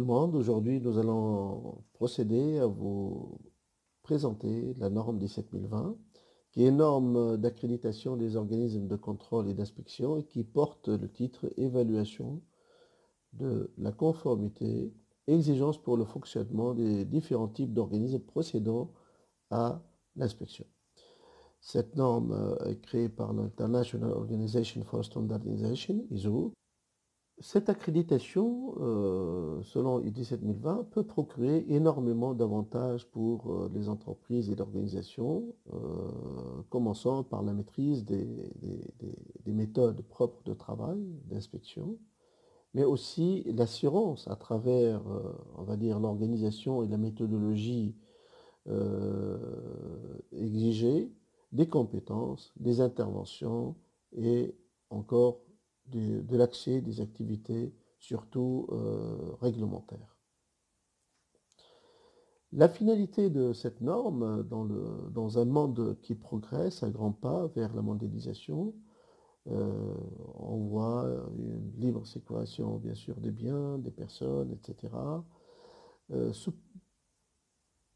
Tout le monde, aujourd'hui, nous allons procéder à vous présenter la norme 17020, qui est une norme d'accréditation des organismes de contrôle et d'inspection et qui porte le titre Évaluation de la conformité, exigences pour le fonctionnement des différents types d'organismes procédant à l'inspection. Cette norme est créée par l'International Organization for Standardization, ISO. Cette accréditation, selon IDI 7020, peut procurer énormément d'avantages pour les entreprises et l'organisation, commençant par la maîtrise des méthodes propres de travail, d'inspection, mais aussi l'assurance à travers, on va dire, l'organisation et la méthodologie exigée, des compétences, des interventions et encore de l'accès des activités, surtout réglementaires. La finalité de cette norme, dans un monde qui progresse à grands pas vers la mondialisation, on voit une libre circulation, bien sûr, des biens, des personnes, etc.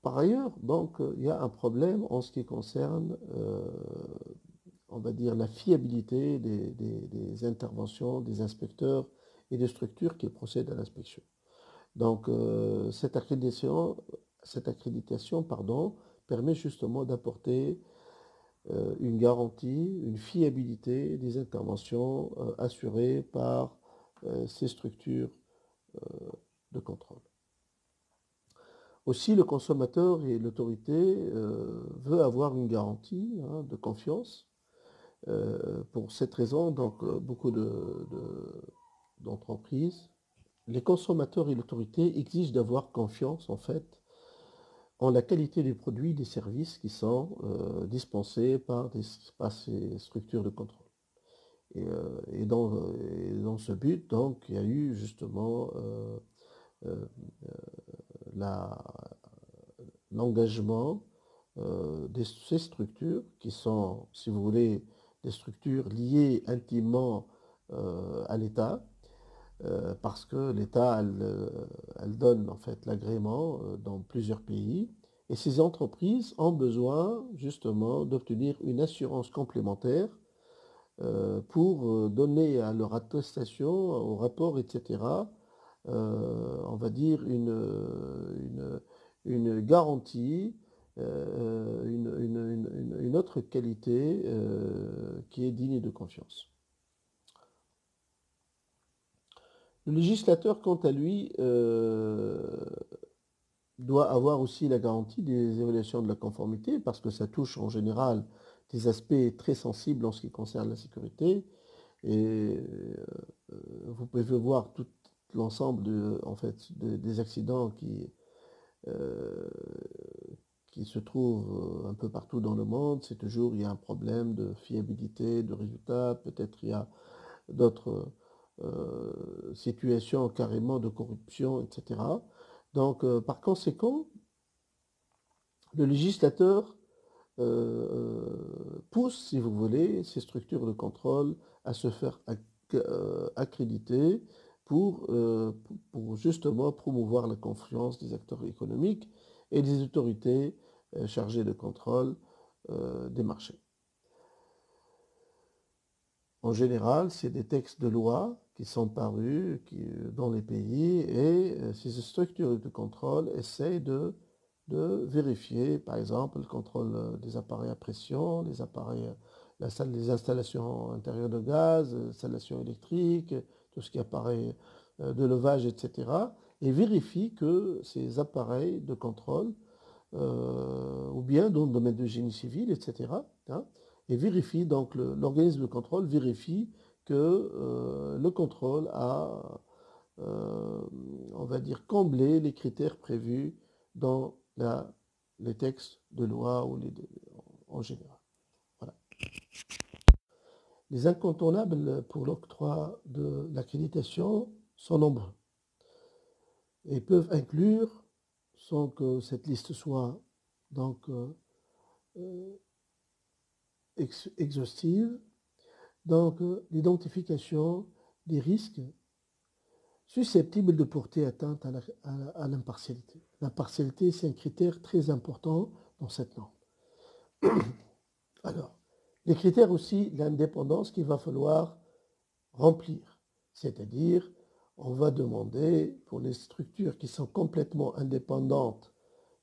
Par ailleurs, donc, il y a un problème en ce qui concerne, on va dire, la fiabilité des interventions des inspecteurs et des structures qui procèdent à l'inspection. Donc, cette accréditation, pardon, permet justement d'apporter une garantie, une fiabilité des interventions assurées par ces structures de contrôle. Aussi, le consommateur et l'autorité veulent avoir une garantie de confiance. Pour cette raison, donc, beaucoup d'entreprises, les consommateurs et l'autorité exigent d'avoir confiance, en fait, en la qualité des produits et des services qui sont dispensés par ces structures de contrôle. Et dans ce but, donc, il y a eu justement euh, l'engagement de ces structures qui sont, si vous voulez, des structures liées intimement à l'État, parce que l'État, elle donne en fait l'agrément dans plusieurs pays, et ces entreprises ont besoin justement d'obtenir une assurance complémentaire pour donner à leur attestation, au rapport, etc., on va dire une garantie, une autre qualité qui est digne de confiance. Le législateur, quant à lui, doit avoir aussi la garantie des évaluations de la conformité, parce que ça touche en général des aspects très sensibles en ce qui concerne la sécurité. Et vous pouvez voir tout l'ensemble des accidents euh, qui se trouvent un peu partout dans le monde. C'est toujours, il y a un problème de fiabilité, de résultats. Peut-être il y a d'autres situations carrément de corruption, etc. Donc, par conséquent, le législateur pousse, si vous voulez, ces structures de contrôle à se faire accréditer pour justement promouvoir la confiance des acteurs économiques et des autorités chargées de contrôle des marchés. En général, c'est des textes de loi qui sont parus dans les pays et ces structures de contrôle essayent de vérifier, par exemple, le contrôle des appareils à pression, les installations intérieures de gaz, installations électriques, tout ce qui est appareil de levage, etc. Et vérifient que ces appareils de contrôle, ou bien dans le domaine de génie civil, etc., et vérifie, donc l'organisme de contrôle vérifie que le contrôle a, on va dire, comblé les critères prévus dans les textes de loi en général. Voilà. Les incontournables pour l'octroi de l'accréditation sont nombreux et peuvent inclure, sans que cette liste soit donc exhaustive, donc l'identification des risques susceptibles de porter atteinte à l'impartialité. L'impartialité, c'est un critère très important dans cette norme. Alors, les critères aussi, l'indépendance qu'il va falloir remplir. C'est-à-dire, on va demander pour les structures qui sont complètement indépendantes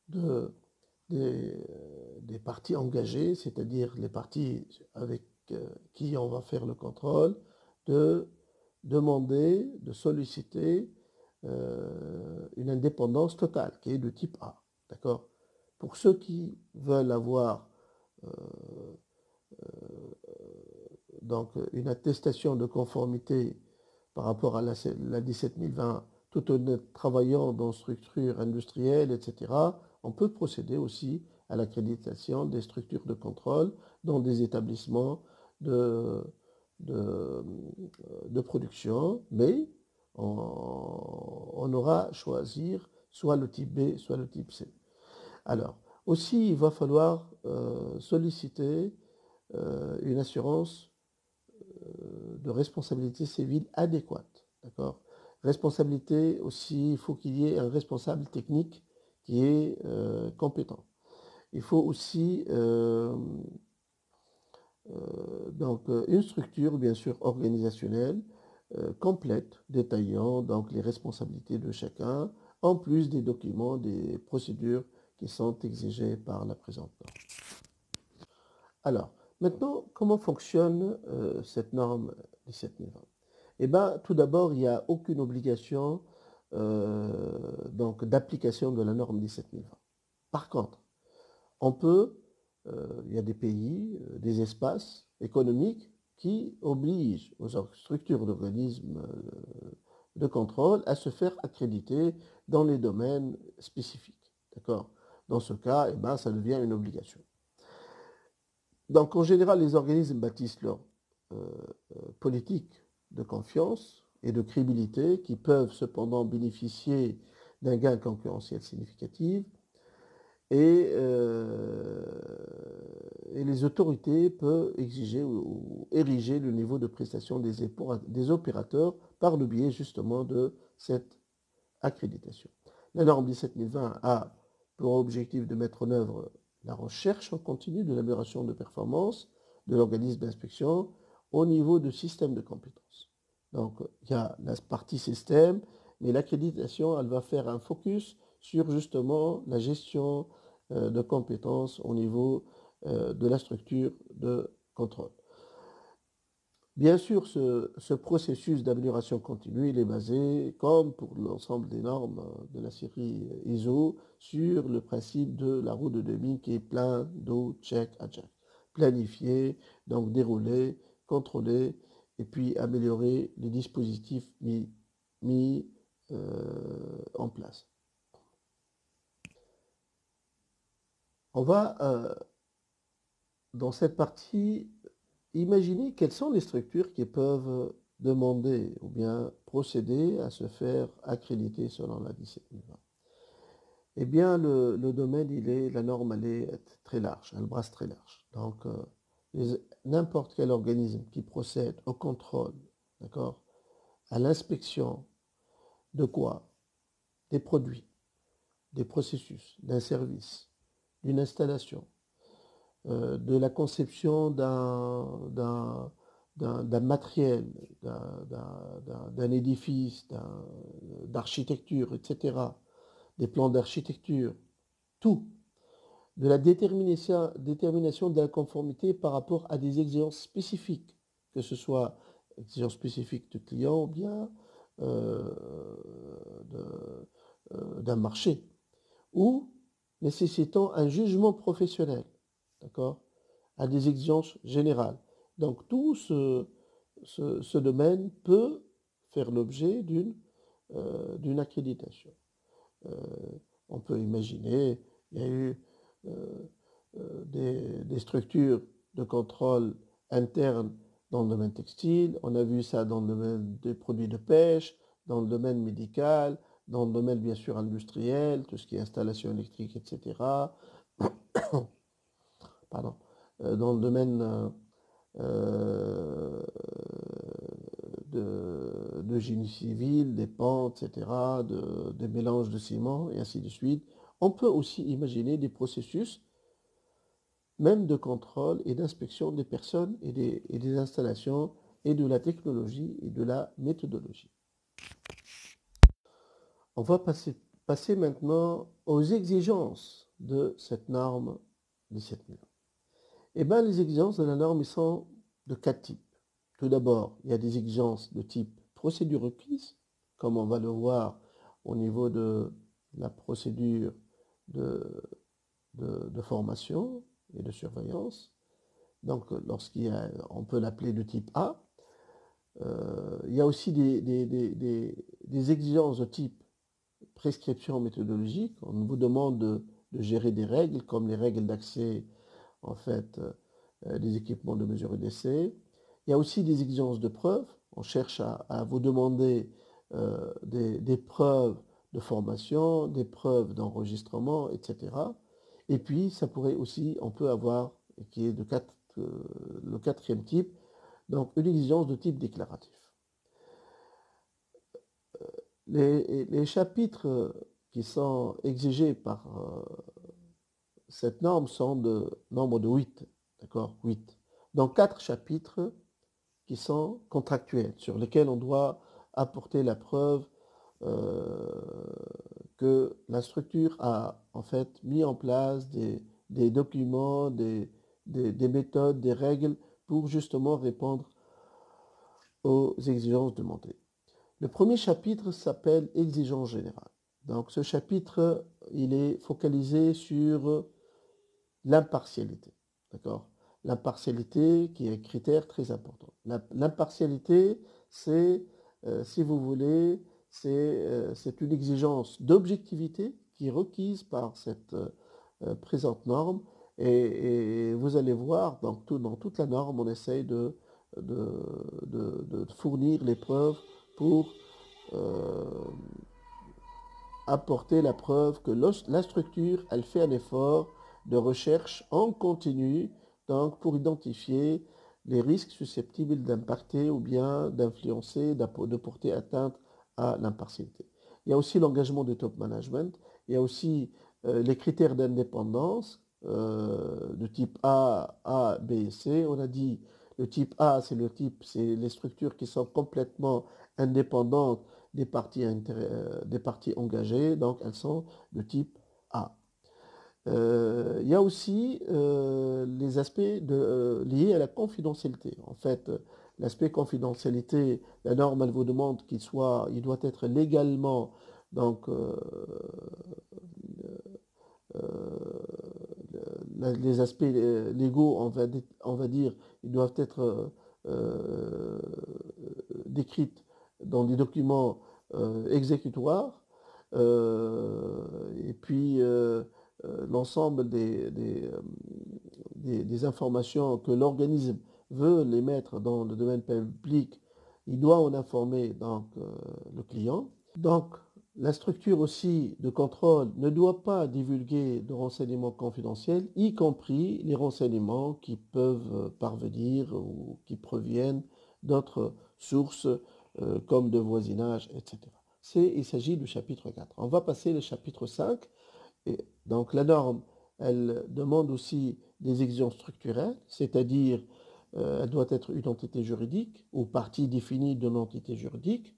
de, des parties engagées, c'est-à-dire les parties avec qui on va faire le contrôle, de demander, de solliciter une indépendance totale, qui est de type A. D'accord? Pour ceux qui veulent avoir euh, donc une attestation de conformité par rapport à la 17020, tout en travaillant dans structures industrielles, etc., on peut procéder aussi à l'accréditation des structures de contrôle dans des établissements de, de, de production, mais on aura à choisir soit le type B, soit le type C. Alors, aussi, il va falloir solliciter une assurance de responsabilité civile adéquate. D'accord? Responsabilité aussi, il faut qu'il y ait un responsable technique qui est compétent. Il faut aussi donc une structure bien sûr organisationnelle complète, détaillant donc les responsabilités de chacun, en plus des documents, des procédures qui sont exigées par la présente norme. Alors, maintenant, comment fonctionne cette norme 17020? Eh bien, tout d'abord, il n'y a aucune obligation donc d'application de la norme 17020. Par contre, on peut, il y a des pays, des espaces économiques qui obligent aux structures d'organismes de contrôle à se faire accréditer dans les domaines spécifiques. D'accord? Dans ce cas, eh ben, ça devient une obligation. Donc, en général, les organismes bâtissent leur politique de confiance et de crédibilité qui peuvent cependant bénéficier d'un gain concurrentiel significatif et les autorités peuvent exiger ou ériger le niveau de prestation des opérateurs par le biais justement de cette accréditation. La norme 17020 a pour objectif de mettre en œuvre la recherche en continu de l'amélioration de performance de l'organisme d'inspection au niveau de système de compétences. Donc, il y a la partie système, mais l'accréditation, elle va faire un focus sur justement la gestion de compétences au niveau de la structure de contrôle. Bien sûr, ce processus d'amélioration continue, il est basé, comme pour l'ensemble des normes de la série ISO, sur le principe de la roue de Deming qui est plan, do, check, adjust. Planifier, donc dérouler, contrôler, et puis améliorer les dispositifs mis en place. On va, dans cette partie, imaginer quelles sont les structures qui peuvent demander ou bien procéder à se faire accréditer selon la 17020. Eh bien, le domaine, la norme, elle est très large, elle brasse très large. Donc, n'importe quel organisme qui procède au contrôle, d'accord, à l'inspection de quoi? Des produits, des processus, d'un service, d'une installation, de la conception d'un matériel, d'un édifice, d'architecture, etc., des plans d'architecture, tout, de la détermination de la conformité par rapport à des exigences spécifiques, que ce soit exigences spécifiques du client ou bien d'un marché, ou nécessitant un jugement professionnel, d'accord, à des exigences générales. Donc tout ce domaine peut faire l'objet d'une accréditation. On peut imaginer, il y a eu des structures de contrôle interne dans le domaine textile, on a vu ça dans le domaine des produits de pêche, dans le domaine médical, dans le domaine bien sûr industriel, tout ce qui est installation électrique, etc. Pardon. Dans le domaine de génie civil, des pans, etc., des mélanges de ciment, et ainsi de suite. On peut aussi imaginer des processus, même de contrôle et d'inspection des personnes et des installations, et de la technologie et de la méthodologie. On va passer maintenant aux exigences de cette norme 17001. Eh bien, les exigences de la norme, ils sont de 4 types. Tout d'abord, il y a des exigences de type procédure requise, comme on va le voir au niveau de la procédure de, de formation et de surveillance. Donc, on peut l'appeler de type A. Il y a aussi des exigences de type prescription méthodologique. On vous demande de gérer des règles, comme les règles d'accès, en fait, des équipements de mesure et d'essai. Il y a aussi des exigences de preuve. On cherche à vous demander des preuves de formation, des preuves d'enregistrement, etc. Et puis, ça pourrait aussi, on peut avoir, qui est le quatrième type, donc une exigence de type déclaratif. Les chapitres qui sont exigés par cette norme sont de nombre de 8, d'accord, 8. Donc 4 chapitres qui sont contractuels, sur lesquels on doit apporter la preuve que la structure a en fait mis en place des documents, des méthodes, des règles pour justement répondre aux exigences demandées. Le premier chapitre s'appelle Exigences générales. Donc ce chapitre, il est focalisé sur l'impartialité. D'accord? L'impartialité qui est un critère très important. L'impartialité, c'est, si vous voulez, c'est une exigence d'objectivité qui est requise par cette présente norme. Et vous allez voir, dans toute la norme, on essaye de fournir les preuves pour apporter la preuve que la structure, elle fait un effort de recherche en continu, donc pour identifier les risques susceptibles d'impacter ou bien d'influencer, de porter atteinte à l'impartialité. Il y a aussi l'engagement du top management, il y a aussi les critères d'indépendance de type A, B et C. On a dit le type A, c'est c'est les structures qui sont complètement indépendantes des parties engagées, donc elles sont de type A. Il y a aussi les aspects liés à la confidentialité. En fait, l'aspect confidentialité, la norme, elle vous demande il doit être légalement, donc les aspects légaux, on va dire, ils doivent être décrits dans des documents exécutoires, et puis l'ensemble des informations que l'organisme veut les mettre dans le domaine public, il doit en informer donc, le client. Donc, la structure aussi de contrôle ne doit pas divulguer de renseignements confidentiels, y compris les renseignements qui peuvent parvenir ou qui proviennent d'autres sources comme de voisinage, etc. Il s'agit du chapitre 4. On va passer au chapitre 5. Et donc la norme, elle demande aussi des exigences structurelles, c'est-à-dire elle doit être une entité juridique ou partie définie d'une entité juridique.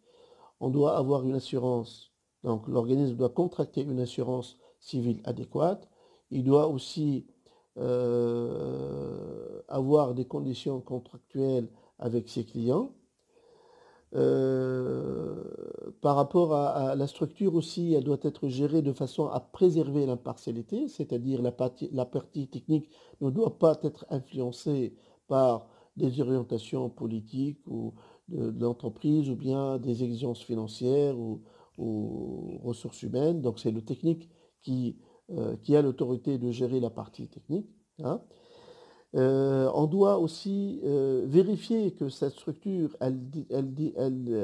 On doit avoir une assurance, donc l'organisme doit contracter une assurance civile adéquate. Il doit aussi avoir des conditions contractuelles avec ses clients. Par rapport à la structure aussi, elle doit être gérée de façon à préserver l'impartialité, c'est-à-dire la partie technique ne doit pas être influencée par des orientations politiques ou de l'entreprise ou bien des exigences financières ou ressources humaines. Donc c'est le technique qui a l'autorité de gérer la partie technique. Hein. On doit aussi vérifier que cette structure, elle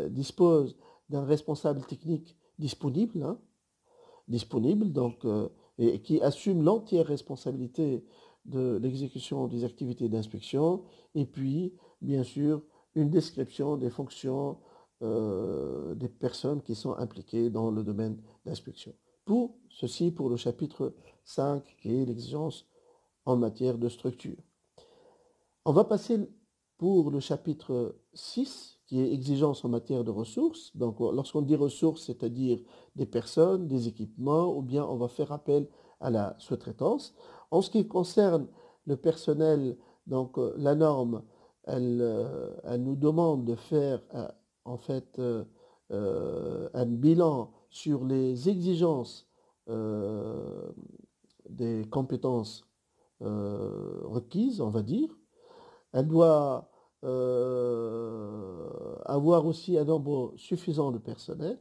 dispose d'un responsable technique disponible, hein, donc, et qui assume l'entière responsabilité de l'exécution des activités d'inspection. Et puis, bien sûr, une description des fonctions des personnes qui sont impliquées dans le domaine d'inspection. Pour le chapitre 5, qui est l'exigence en matière de structure. On va passer pour le chapitre 6, qui est exigence en matière de ressources. Donc, lorsqu'on dit ressources, c'est-à-dire des personnes, des équipements, ou bien on va faire appel à la sous-traitance. En ce qui concerne le personnel, donc la norme, elle nous demande de faire en fait un bilan sur les exigences des compétences requises, on va dire. Elle doit avoir aussi un nombre suffisant de personnel.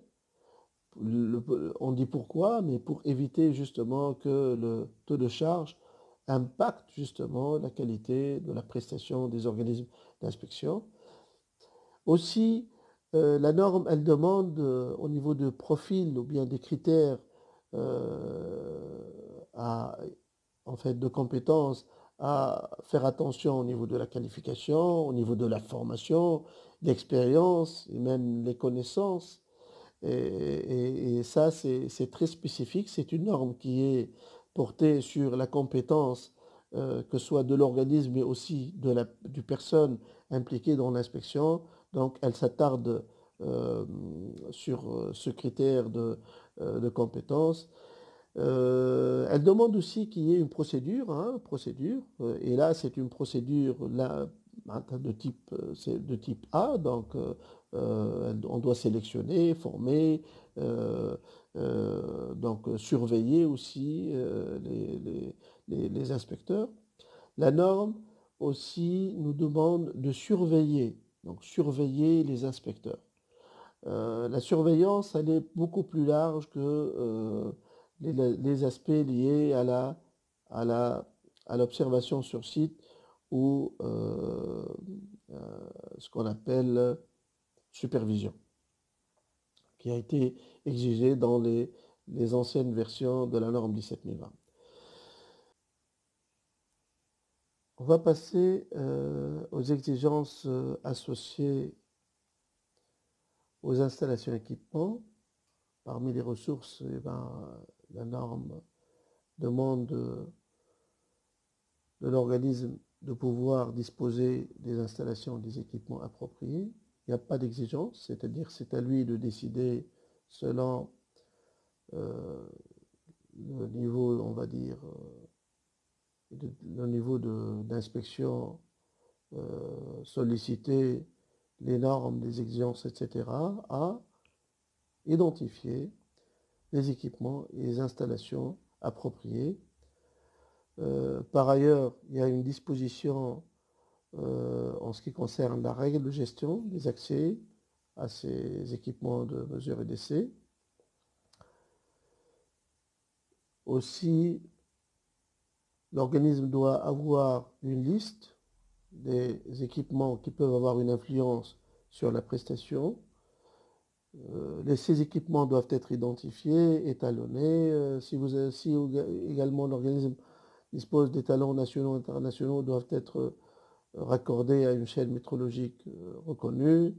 On dit pourquoi, mais pour éviter justement que le taux de charge impacte justement la qualité de la prestation des organismes d'inspection. Aussi, la norme, elle demande au niveau de profil ou bien des critères en fait, de compétences à faire attention au niveau de la qualification, au niveau de la formation, l'expérience et même les connaissances. Et ça, c'est très spécifique. C'est une norme qui est portée sur la compétence, que ce soit de l'organisme, mais aussi du personne impliquée dans l'inspection. Donc, elle s'attarde sur ce critère de compétence. Elle demande aussi qu'il y ait une procédure, et là c'est une procédure là, c'est de type A, donc on doit sélectionner, former, donc surveiller aussi les inspecteurs. La norme aussi nous demande de surveiller, donc surveiller les inspecteurs. La surveillance, elle est beaucoup plus large que les aspects liés à l'observation sur site ou ce qu'on appelle supervision, qui a été exigée dans les anciennes versions de la norme 17020. On va passer aux exigences associées aux installations et équipements. Parmi les ressources, la norme demande de l'organisme de pouvoir disposer des installations et des équipements appropriés. Il n'y a pas d'exigence, c'est-à-dire c'est à lui de décider selon le niveau, on va dire, le niveau d'inspection sollicité, les normes, les exigences, etc., à identifier les équipements et les installations appropriées. Par ailleurs, il y a une disposition en ce qui concerne la règle de gestion des accès à ces équipements de mesure et d'essai. Aussi, l'organisme doit avoir une liste des équipements qui peuvent avoir une influence sur la prestation. Ces équipements doivent être identifiés, étalonnés. Si également l'organisme dispose d'étalons nationaux et internationaux, doivent être raccordés à une chaîne métrologique reconnue.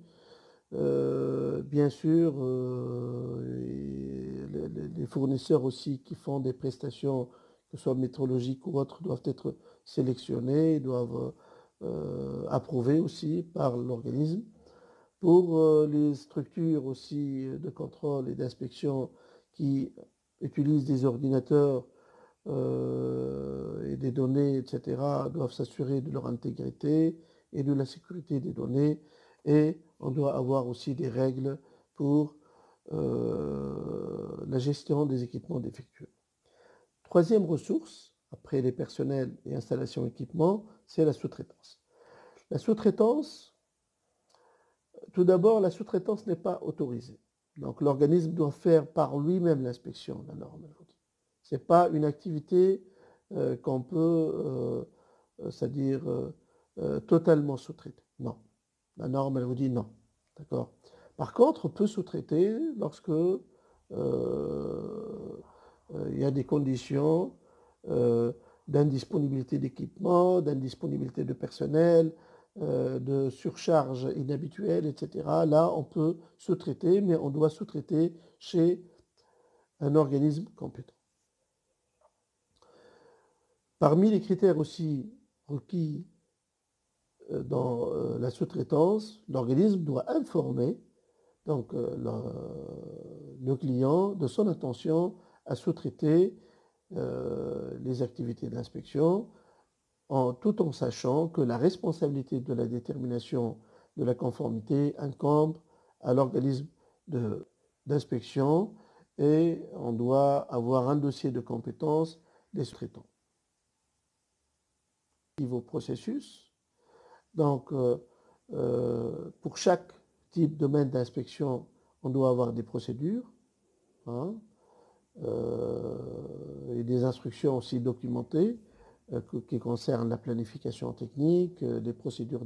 Bien sûr, les fournisseurs aussi qui font des prestations, que ce soit métrologiques ou autres, doivent être sélectionnés, doivent approuvés aussi par l'organisme. Pour les structures aussi de contrôle et d'inspection qui utilisent des ordinateurs et des données, etc., doivent s'assurer de leur intégrité et de la sécurité des données. Et on doit avoir aussi des règles pour la gestion des équipements défectueux. Troisième ressource, après les personnels et installations équipements, c'est la sous-traitance. La sous-traitance, tout d'abord, la sous-traitance n'est pas autorisée. Donc l'organisme doit faire par lui-même l'inspection, la norme. Ce n'est pas une activité qu'on peut, c'est-à-dire totalement sous-traiter. Non. La norme, elle vous dit non. D'accord. Par contre, on peut sous-traiter lorsque il y a des conditions d'indisponibilité d'équipement, d'indisponibilité de personnel, de surcharge inhabituelle, etc., là, on peut sous-traiter, mais on doit sous-traiter chez un organisme compétent. Parmi les critères aussi requis dans la sous-traitance, l'organisme doit informer donc, le client de son intention à sous-traiter les activités d'inspection, tout en sachant que la responsabilité de la détermination de la conformité incombe à l'organisme d'inspection et on doit avoir un dossier de compétences des sous-traitants. Niveau processus, donc pour chaque type de domaine d'inspection, on doit avoir des procédures hein, et des instructions aussi documentées qui concernent la planification technique, des procédures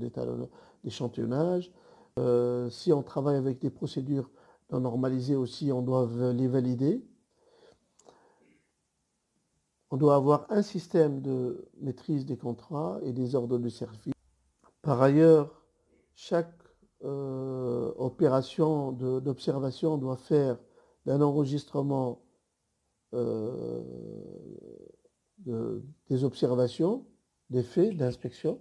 d'échantillonnage. Si on travaille avec des procédures non normalisées aussi, on doit les valider. On doit avoir un système de maîtrise des contrats et des ordres de service. Par ailleurs, chaque opération d'observation doit faire un enregistrement des observations, des faits d'inspection.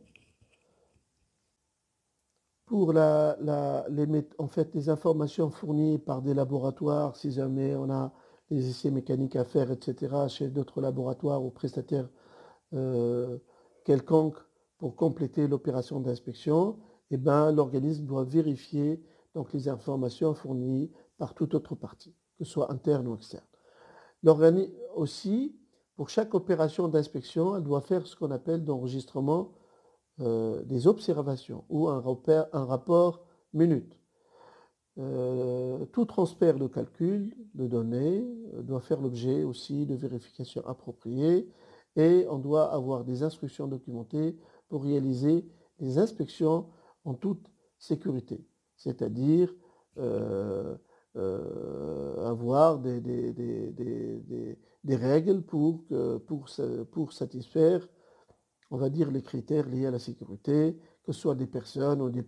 Pour en fait, les informations fournies par des laboratoires, si jamais on a des essais mécaniques à faire, etc., chez d'autres laboratoires ou prestataires quelconques pour compléter l'opération d'inspection, eh ben, l'organisme doit vérifier donc, les informations fournies par toute autre partie, que ce soit interne ou externe. L'organisme aussi, pour chaque opération d'inspection, elle doit faire ce qu'on appelle d'enregistrement des observations ou un rapport minute. Tout transfert de calcul de données doit faire l'objet aussi de vérifications appropriées et on doit avoir des instructions documentées pour réaliser les inspections en toute sécurité, c'est-à-dire avoir des règles pour satisfaire, on va dire, les critères liés à la sécurité, que ce soit des personnes ou des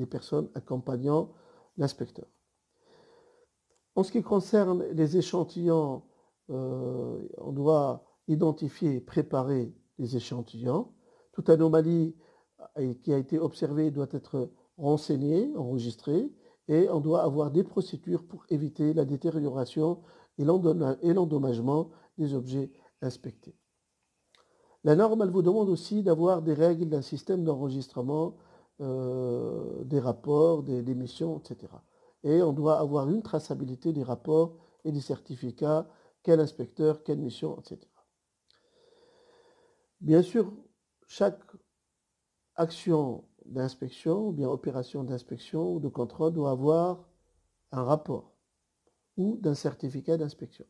personnes accompagnant l'inspecteur. En ce qui concerne les échantillons, on doit identifier et préparer les échantillons. Toute anomalie qui a été observée doit être renseignée, enregistrée, et on doit avoir des procédures pour éviter la détérioration et l'endommagement des objets inspectés. La norme, elle vous demande aussi d'avoir des règles d'un système d'enregistrement des rapports, des missions, etc. Et on doit avoir une traçabilité des rapports et des certificats, quel inspecteur, quelle mission, etc. Bien sûr, chaque action d'inspection ou bien opération d'inspection ou de contrôle doit avoir un rapport ou d'un certificat d'inspection.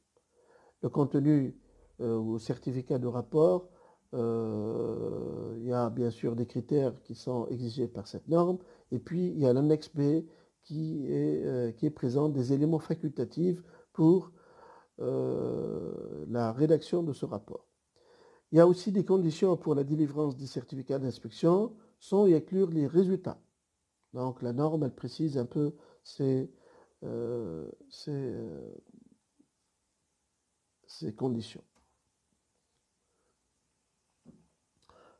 Le contenu ou certificat de rapport, il y a bien sûr des critères qui sont exigés par cette norme, et puis il y a l'annexe B qui présente des éléments facultatifs pour la rédaction de ce rapport. Il y a aussi des conditions pour la délivrance des certificats d'inspection sans y inclure les résultats. Donc la norme, elle précise un peu ces conditions.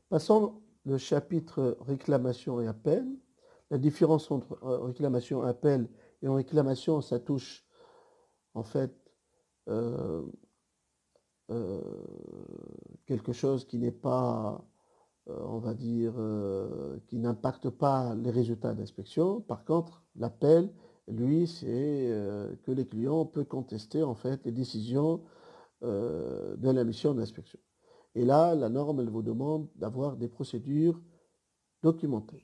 Passons au chapitre réclamation et appel. La différence entre réclamation et appel, et en réclamation, ça touche en fait quelque chose qui n'est pas, on va dire, qui n'impacte pas les résultats d'inspection. Par contre, l'appel, lui, c'est que les clients peuvent contester en fait les décisions de la mission d'inspection. Et là, la norme, elle vous demande d'avoir des procédures documentées.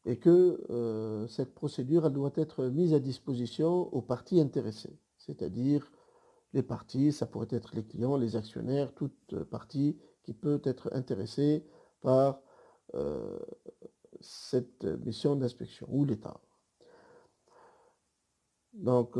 Et que cette procédure, elle doit être mise à disposition aux parties intéressées. C'est-à-dire les parties, ça pourrait être les clients, les actionnaires, toute partie qui peut être intéressée par cette mission d'inspection, ou l'État. Donc,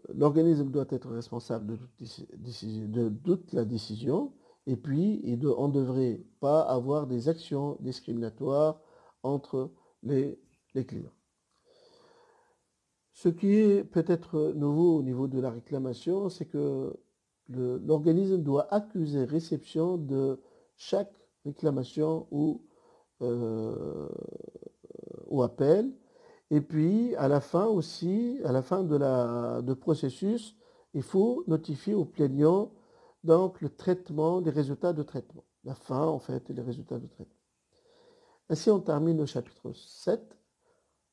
l'organisme doit être responsable de toute la décision Et puis, on ne devrait pas avoir des actions discriminatoires entre les clients. Ce qui est peut-être nouveau au niveau de la réclamation, c'est que l'organisme doit accuser réception de chaque réclamation ou appel. Et puis, à la fin aussi, à la fin de processus, il faut notifier au plaignant donc le traitement, les résultats de traitement. La fin, en fait, et les résultats de traitement. Ainsi, on termine le chapitre 7.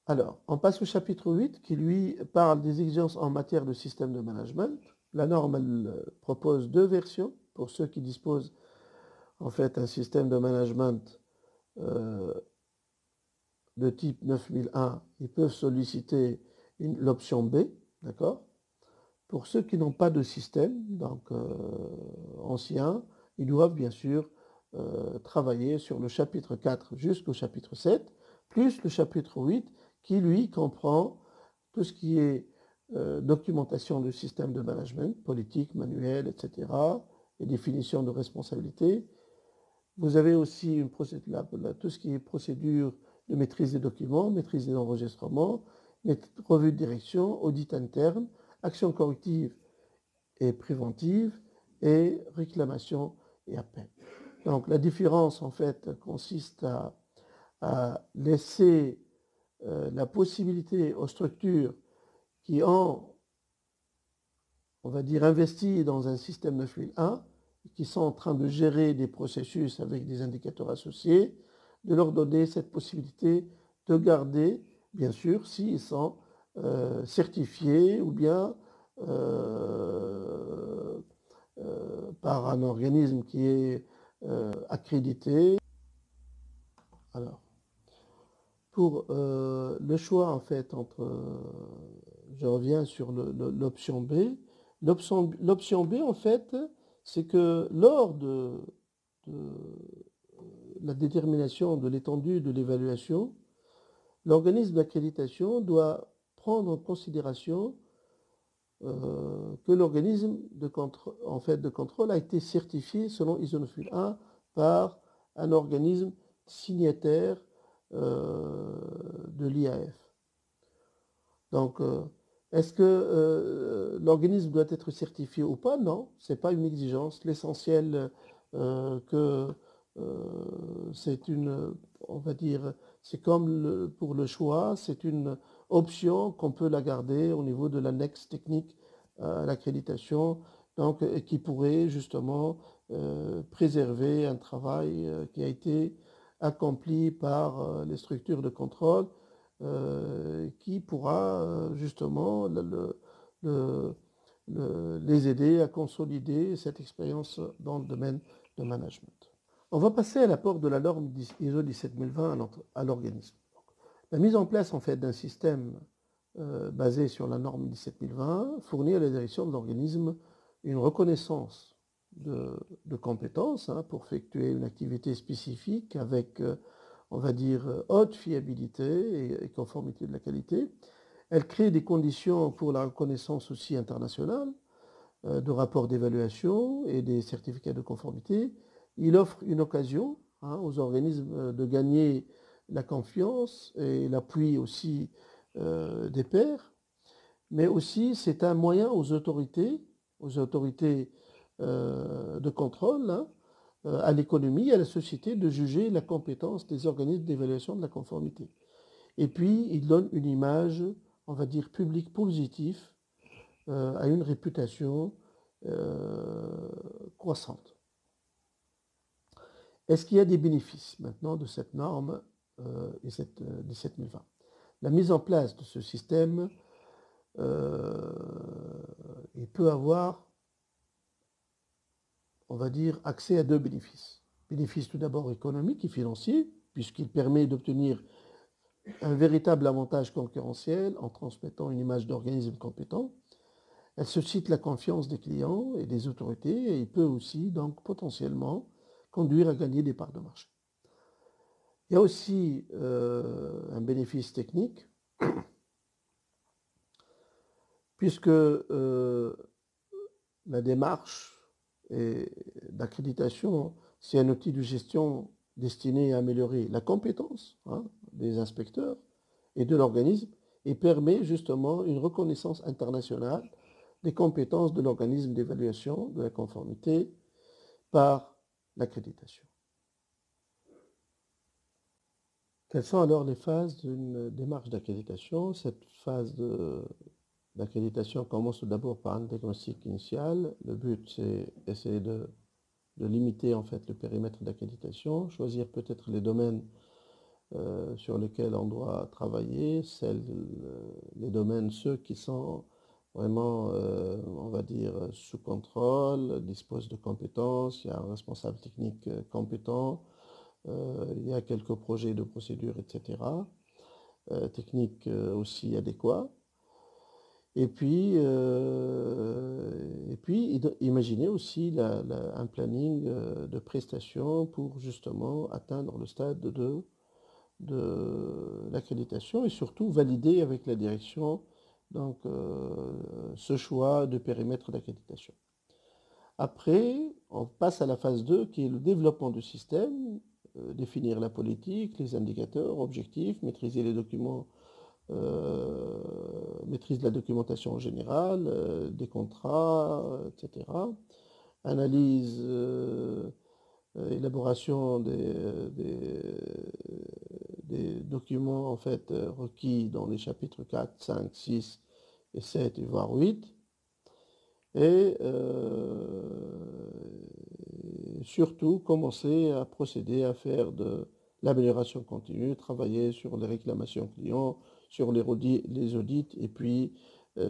Alors, on passe au chapitre 8 qui, lui, parle des exigences en matière de système de management. La norme, elle propose deux versions pour ceux qui disposent, en fait, un système de management de type 9001. Ils peuvent solliciter l'option B, d'accord? Pour ceux qui n'ont pas de système, donc ancien, ils doivent bien sûr travailler sur le chapitre 4 jusqu'au chapitre 7, plus le chapitre 8 qui, lui, comprend tout ce qui est documentation du système de management, politique, manuel, etc., et définition de responsabilité. Vous avez aussi tout ce qui est procédure de maîtrise des documents, maîtrise des enregistrements, revue de direction, audit interne, action corrective et préventive, et réclamation et appel. Donc la différence en fait consiste à laisser la possibilité aux structures qui ont, on va dire, investi dans un système 9001, qui sont en train de gérer des processus avec des indicateurs associés, de leur donner cette possibilité de garder, bien sûr, s'ils sont certifiés ou bien par un organisme qui est accrédité. Alors, pour le choix, en fait, je reviens sur l'option B. L'option B, en fait, c'est que lors de la détermination de l'étendue de l'évaluation, l'organisme d'accréditation doit prendre en considération que l'organisme de contrôle a été certifié selon ISO 9001 par un organisme signataire de l'IAF. Donc, est-ce que l'organisme doit être certifié ou pas? Non, ce n'est pas une exigence. L'essentiel que c'est on va dire, c'est comme pour le choix, c'est une option qu'on peut la garder au niveau de l'annexe technique à l'accréditation, donc qui pourrait justement préserver un travail qui a été accompli par les structures de contrôle qui pourra justement les aider à consolider cette expérience dans le domaine de management. On va passer à l'apport de la norme ISO 17020 à l'organisme. La mise en place en fait d'un système basé sur la norme 17020 fournit à la direction de l'organisme une reconnaissance de compétences pour effectuer une activité spécifique avec, on va dire, haute fiabilité et conformité de la qualité. Elle crée des conditions pour la reconnaissance aussi internationale de rapports d'évaluation et des certificats de conformité. Il offre une occasion aux organismes de gagner la confiance et l'appui aussi des pairs, mais aussi c'est un moyen aux autorités de contrôle, à l'économie et à la société de juger la compétence des organismes d'évaluation de la conformité. Et puis, il donne une image, on va dire, publique positive à une réputation croissante. Est-ce qu'il y a des bénéfices maintenant de cette norme et cette 17020? La mise en place de ce système il peut avoir, on va dire, accès à deux bénéfices. Bénéfice tout d'abord économique et financier, puisqu'il permet d'obtenir un véritable avantage concurrentiel en transmettant une image d'organisme compétent. Elle suscite la confiance des clients et des autorités et il peut aussi donc potentiellement conduire à gagner des parts de marché. Il y a aussi un bénéfice technique, puisque la démarche Et l'accréditation, c'est un outil de gestion destiné à améliorer la compétence des inspecteurs et de l'organisme et permet justement une reconnaissance internationale des compétences de l'organisme d'évaluation de la conformité par l'accréditation. Quelles sont alors les phases d'une démarche d'accréditation? Cette phase d'accréditation commence tout d'abord par un diagnostic initial. Le but, c'est essayer de limiter en fait le périmètre d'accréditation, choisir peut-être les domaines sur lesquels on doit travailler, les domaines, ceux qui sont vraiment, on va dire, sous contrôle, disposent de compétences, il y a un responsable technique compétent, il y a quelques projets de procédures, etc., techniques aussi adéquats. Et puis imaginez aussi un planning de prestations pour justement atteindre le stade de l'accréditation et surtout valider avec la direction donc, ce choix de périmètre d'accréditation. Après, on passe à la phase 2 qui est le développement du système, définir la politique, les indicateurs, objectifs, maîtriser les documents, maîtrise de la documentation générale, des contrats, etc. Analyse, élaboration des documents en fait requis dans les chapitres 4, 5, 6 et 7 et voire 8. Et surtout commencer à procéder à faire de l'amélioration continue, travailler sur les réclamations clients, sur les audits et puis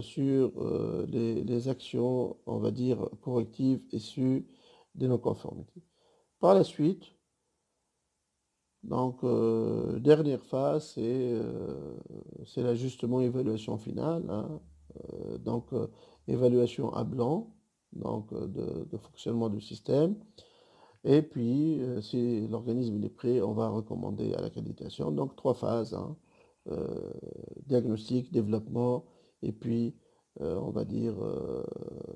sur les actions, on va dire, correctives issues des non-conformités. Par la suite, donc, dernière phase, c'est l'ajustement évaluation finale. Donc, évaluation à blanc, donc de fonctionnement du système. Et puis, si l'organisme est prêt, on va recommander à l'accréditation. Donc, 3 phases, diagnostic, développement, et puis, on va dire,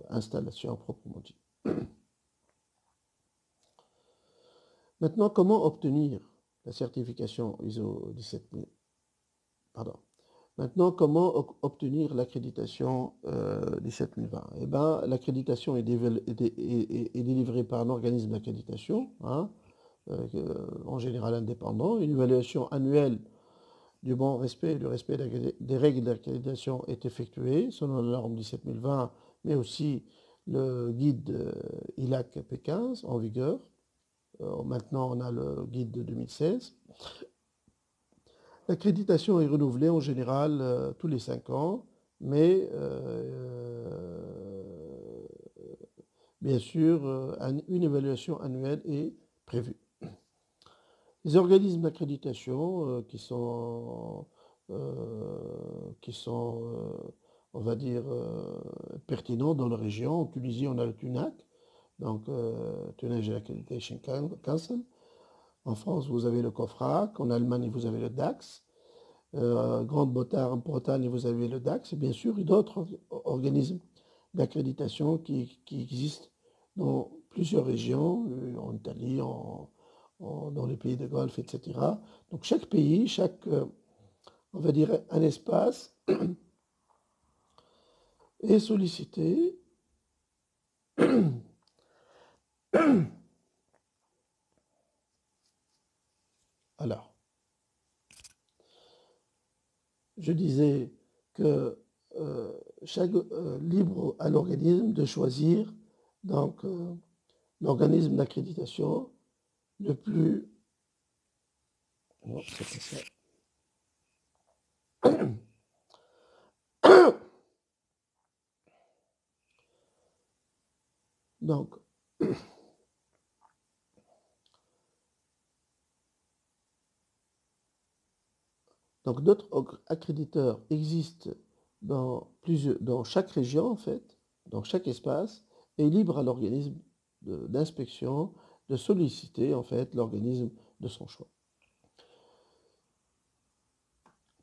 installation proprement dit. Maintenant, comment obtenir la certification ISO 17000? Pardon. Maintenant, comment obtenir l'accréditation 17020? Eh bien, l'accréditation est délivrée par un organisme d'accréditation, en général indépendant. Une évaluation annuelle du bon respect et du respect des règles d'accréditation est effectuée selon la norme 17020, mais aussi le guide ILAC P15 en vigueur. Maintenant, on a le guide de 2016. L'accréditation est renouvelée en général tous les 5 ans, mais bien sûr, une évaluation annuelle est prévue. Les organismes d'accréditation on va dire, pertinents dans la région. En Tunisie, on a le TUNAC, donc Tunisia Accreditation Council. En France, vous avez le COFRAC. En Allemagne, vous avez le DAX. Grande-Bretagne, vous avez le DAX. Et bien sûr, d'autres organismes d'accréditation qui existent dans plusieurs régions, en Italie, dans les pays de Golfe, etc. Donc chaque pays, on va dire, un espace est sollicité alors, je disais que chaque libre à l'organisme de choisir donc l'organisme d'accréditation le plus... Non, c'est pas ça. Donc, d'autres accréditeurs existent dans chaque région, en fait, dans chaque espace, et libre à l'organisme d'inspection de solliciter, en fait, l'organisme de son choix.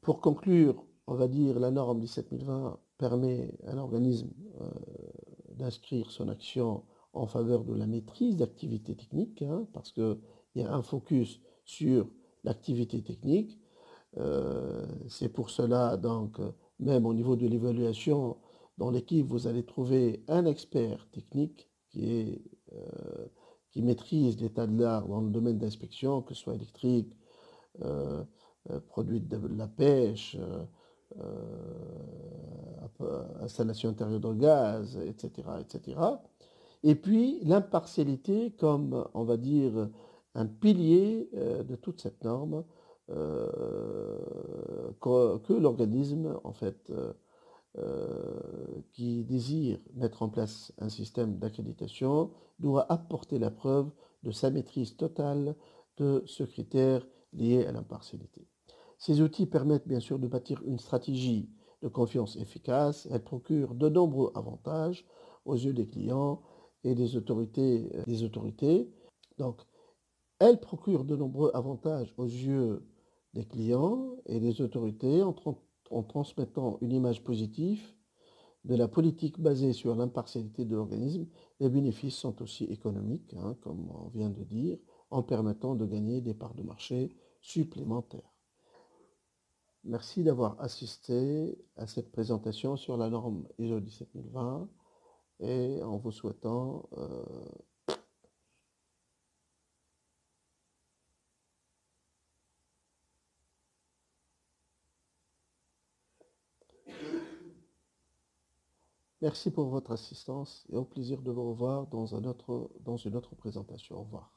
Pour conclure, on va dire la norme 17020 permet à l'organisme d'inscrire son action en faveur de la maîtrise d'activités techniques, hein, parce qu'il y a un focus sur l'activité technique. C'est pour cela, donc, même au niveau de l'évaluation, dans l'équipe, vous allez trouver un expert technique qui maîtrise l'état de l'art dans le domaine d'inspection, que ce soit électrique, euh, produit de la pêche, installation intérieure de gaz, etc., etc. Et puis l'impartialité comme, on va dire, un pilier de toute cette norme que l'organisme, en fait, qui désire mettre en place un système d'accréditation doit apporter la preuve de sa maîtrise totale de ce critère lié à l'impartialité. Ces outils permettent bien sûr de bâtir une stratégie de confiance efficace. Elles procurent de nombreux avantages aux yeux des clients et des autorités. Donc, elles procurent de nombreux avantages aux yeux des clients et des autorités en transmettant une image positive de la politique basée sur l'impartialité de l'organisme. Les bénéfices sont aussi économiques, hein, comme on vient de dire, en permettant de gagner des parts de marché supplémentaires. Merci d'avoir assisté à cette présentation sur la norme ISO 17020 et en vous souhaitant merci pour votre assistance et au plaisir de vous revoir dans une autre présentation. Au revoir.